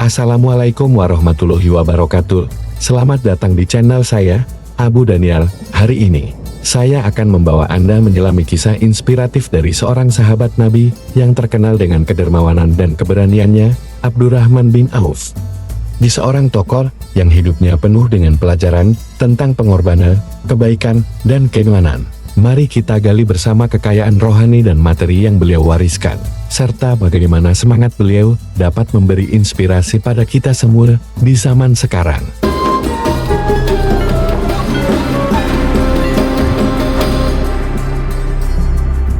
Assalamualaikum warahmatullahi wabarakatuh. Selamat datang di channel saya, Abu Daniel. Hari ini, saya akan membawa Anda menyelami kisah inspiratif dari seorang sahabat Nabi yang terkenal dengan kedermawanan dan keberaniannya, Abdurrahman bin Auf. Di seorang tokoh yang hidupnya penuh dengan pelajaran tentang pengorbanan, kebaikan, dan keimanan. Mari kita gali bersama kekayaan rohani dan materi yang beliau wariskan, serta bagaimana semangat beliau dapat memberi inspirasi pada kita semua di zaman sekarang.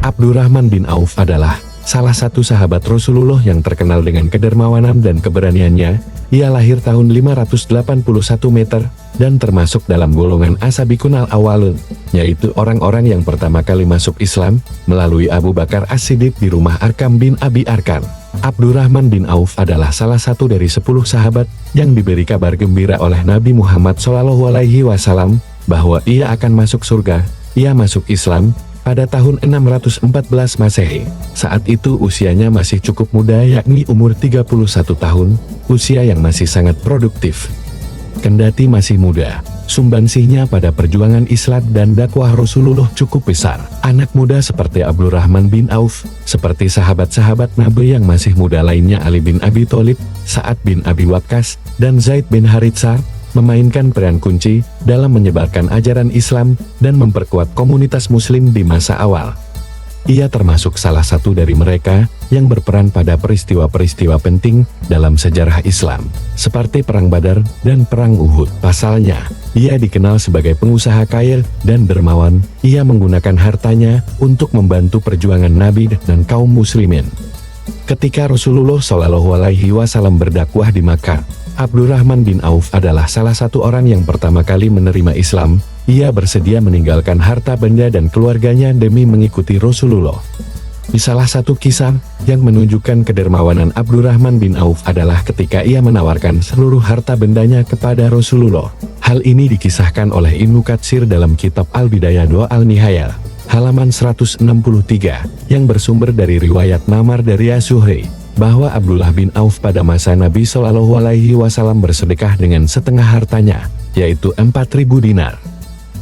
Abdurrahman bin Auf adalah salah satu sahabat Rasulullah yang terkenal dengan kedermawanan dan keberaniannya. Ia lahir tahun 581 meter dan termasuk dalam golongan As-Sabiqun al-Awwalun, yaitu orang-orang yang pertama kali masuk Islam melalui Abu Bakar As-Siddiq di rumah Arkam bin Abi Arkam. Abdurrahman bin Auf adalah salah satu dari 10 sahabat yang diberi kabar gembira oleh Nabi Muhammad SAW bahwa ia akan masuk surga. Ia masuk Islam pada tahun 614 Masehi. Saat itu usianya masih cukup muda, yakni umur 31 tahun, usia yang masih sangat produktif. Kendati masih muda, sumbangsihnya pada perjuangan Islam dan dakwah Rasulullah cukup besar. Anak muda seperti Abdurrahman bin Auf, seperti sahabat-sahabat Nabi yang masih muda lainnya Ali bin Abi Thalib, Sa'ad bin Abi Waqqas, dan Zaid bin Haritsah, memainkan peran kunci dalam menyebarkan ajaran Islam dan memperkuat komunitas muslim di masa awal. Ia termasuk salah satu dari mereka yang berperan pada peristiwa-peristiwa penting dalam sejarah Islam, seperti Perang Badar dan Perang Uhud. Pasalnya, ia dikenal sebagai pengusaha kaya dan dermawan. Ia menggunakan hartanya untuk membantu perjuangan Nabi dan kaum muslimin. Ketika Rasulullah SAW berdakwah di Makkah, Abdurrahman bin Auf adalah salah satu orang yang pertama kali menerima Islam. Ia bersedia meninggalkan harta benda dan keluarganya demi mengikuti Rasulullah. Di salah satu kisah yang menunjukkan kedermawanan Abdurrahman bin Auf adalah ketika ia menawarkan seluruh harta bendanya kepada Rasulullah. Hal ini dikisahkan oleh Ibnu Katsir dalam kitab Al-Bidayah wa Al-Nihayah, halaman 163, yang bersumber dari riwayat Ma'mar dari Az-Zuhri, bahwa Abdullah bin Auf pada masa Nabi SAW bersedekah dengan setengah hartanya, yaitu 4.000 dinar.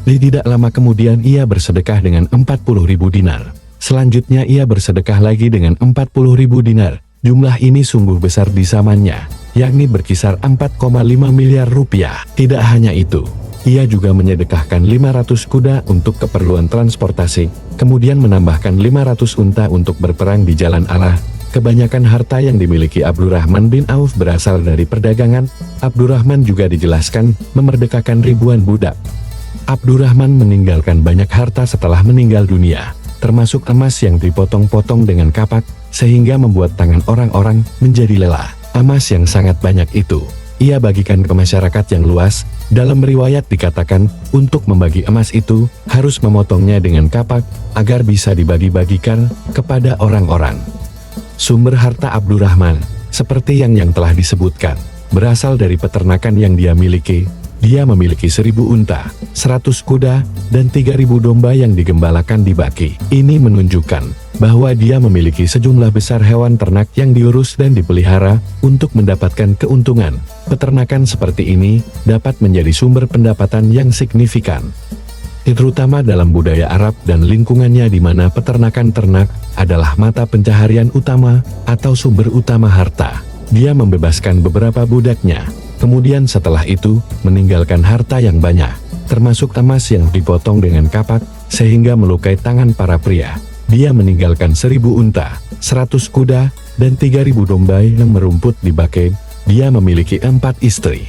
Tidak lama kemudian ia bersedekah dengan 40.000 dinar. Selanjutnya ia bersedekah lagi dengan 40.000 dinar. Jumlah ini sungguh besar di zamannya, yakni berkisar 4,5 miliar rupiah. Tidak hanya itu, ia juga menyedekahkan 500 kuda untuk keperluan transportasi, kemudian menambahkan 500 unta untuk berperang di jalan Allah. Kebanyakan harta yang dimiliki Abdurrahman bin Auf berasal dari perdagangan. Abdurrahman juga dijelaskan memerdekakan ribuan budak. Abdurrahman meninggalkan banyak harta setelah meninggal dunia, termasuk emas yang dipotong-potong dengan kapak, sehingga membuat tangan orang-orang menjadi lelah. Emas yang sangat banyak itu, ia bagikan ke masyarakat yang luas. Dalam riwayat dikatakan, untuk membagi emas itu, harus memotongnya dengan kapak, agar bisa dibagi-bagikan kepada orang-orang. Sumber harta Abdurrahman, seperti yang telah disebutkan, berasal dari peternakan yang dia miliki. Dia memiliki 1.000 unta, 100 kuda, dan 3.000 domba yang digembalakan di baki. Ini menunjukkan bahwa dia memiliki sejumlah besar hewan ternak yang diurus dan dipelihara untuk mendapatkan keuntungan. Peternakan seperti ini dapat menjadi sumber pendapatan yang signifikan, terutama dalam budaya Arab dan lingkungannya di mana peternakan ternak adalah mata pencaharian utama atau sumber utama harta. Dia membebaskan beberapa budaknya, kemudian setelah itu meninggalkan harta yang banyak, termasuk emas yang dipotong dengan kapak sehingga melukai tangan para pria. Dia meninggalkan 1.000 unta, 100 kuda, dan 3.000 domba yang merumput di baki. Dia memiliki 4 istri,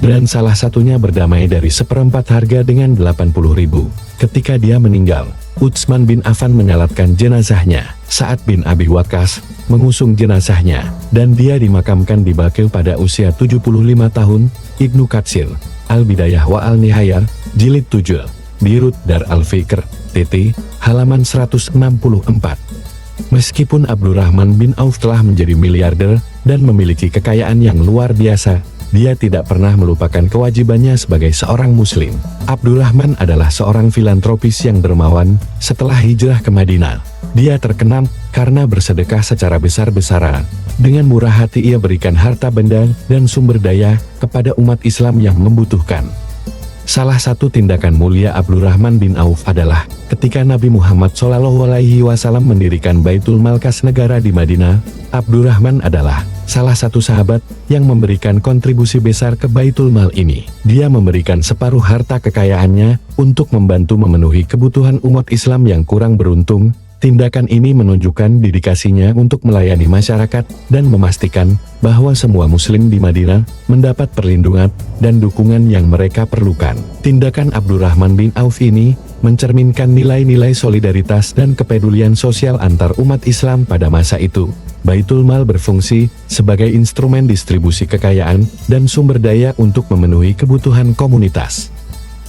dan salah satunya berdamai dari seperempat harga dengan 80.000. Ketika dia meninggal, Utsman bin Affan menyalatkan jenazahnya. Sa'ad bin Abi Waqqas mengusung jenazahnya, dan dia dimakamkan di baki pada usia 75 tahun. Ibnu Katsir, Al-Bidayah wa Al-Nihayah, jilid 7, Dirut Dar Al-Fikr, TT, halaman 164. Meskipun Abdurrahman bin Auf telah menjadi miliarder dan memiliki kekayaan yang luar biasa, dia tidak pernah melupakan kewajibannya sebagai seorang muslim. Abdurrahman adalah seorang filantropis yang dermawan. Setelah hijrah ke Madinah, Dia terkenal karena bersedekah secara besar-besaran. Dengan murah hati ia berikan harta benda dan sumber daya kepada umat Islam yang membutuhkan. Salah satu tindakan mulia Abdurrahman bin Auf adalah ketika Nabi Muhammad SAW mendirikan Baitul Mal kas negara di Madinah. Abdurrahman adalah salah satu sahabat yang memberikan kontribusi besar ke Baitul Mal ini. Dia memberikan separuh harta kekayaannya untuk membantu memenuhi kebutuhan umat Islam yang kurang beruntung. Tindakan ini menunjukkan dedikasinya untuk melayani masyarakat dan memastikan bahwa semua muslim di Madinah mendapat perlindungan dan dukungan yang mereka perlukan. Tindakan Abdurrahman bin Auf ini mencerminkan nilai-nilai solidaritas dan kepedulian sosial antar umat Islam pada masa itu. Baitul Mal berfungsi sebagai instrumen distribusi kekayaan dan sumber daya untuk memenuhi kebutuhan komunitas.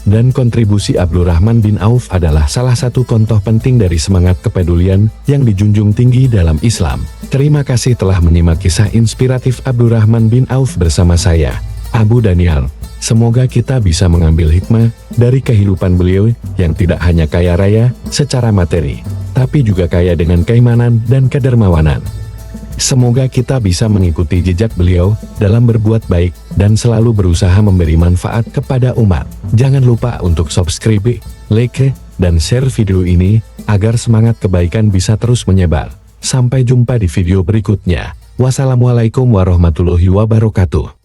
Dan kontribusi Abdurrahman bin Auf adalah salah satu contoh penting dari semangat kepedulian yang dijunjung tinggi dalam Islam. Terima kasih telah menyimak kisah inspiratif Abdurrahman bin Auf bersama saya, Abu Daniel. Semoga kita bisa mengambil hikmah dari kehidupan beliau yang tidak hanya kaya raya secara materi, tapi juga kaya dengan keimanan dan kedermawanan. Semoga kita bisa mengikuti jejak beliau dalam berbuat baik dan selalu berusaha memberi manfaat kepada umat. Jangan lupa untuk subscribe, like, dan share video ini agar semangat kebaikan bisa terus menyebar. Sampai jumpa di video berikutnya. Wassalamualaikum warahmatullahi wabarakatuh.